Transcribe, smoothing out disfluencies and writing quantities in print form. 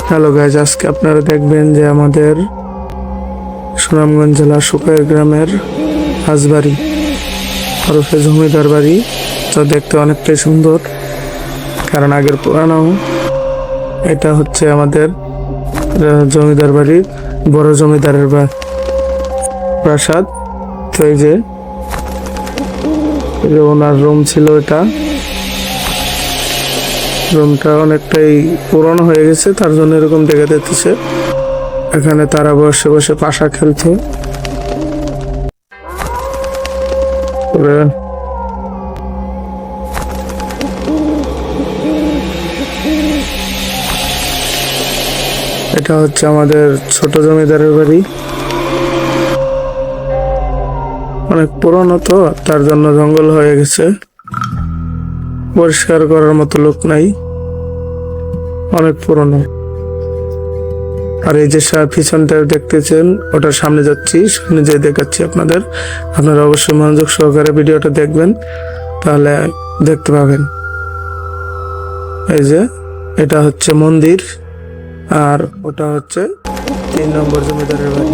Hello guys, আজকে আপনারা দেখবেন যে আমাদের সুনামগঞ্জ জেলার সুকাইর গ্রামের হাঁসবাড়ি ওরফে জমিদার বাড়ি। তো দেখতে অনেকটাই সুন্দর, কারণ আগের পুরানো। এটা হচ্ছে আমাদের জমিদার বাড়ির বড় জমিদারের প্রাসাদ। তো এই যে ওনার রুম ছিল, এটা রুমটা অনেকটাই পুরনো হয়ে গেছে, তার জন্য এরকম দেখা যাচ্ছে। এখানে তারা বসে বসে পাশা খেলছে। এটা হচ্ছে আমাদের ছোট জমিদারের বাড়ি। অনেক পুরনো, তো তার জন্য জঙ্গল হয়ে গেছে, পরিষ্কার করার মতো লোক নাই, অনেক পুরনো। আর এই যে পিছনটা দেখতেছেন, ওটার সামনে যাচ্ছি, সামনে যেয়ে দেখাচ্ছি আপনাদের। আপনারা অবশ্যই মনোযোগ সহকারে ভিডিওটা দেখবেন, তাহলে দেখতে পাবেন। এই যে এটা হচ্ছে মন্দির, আর ওটা হচ্ছে 3 নম্বর জমিদারের বাড়ি।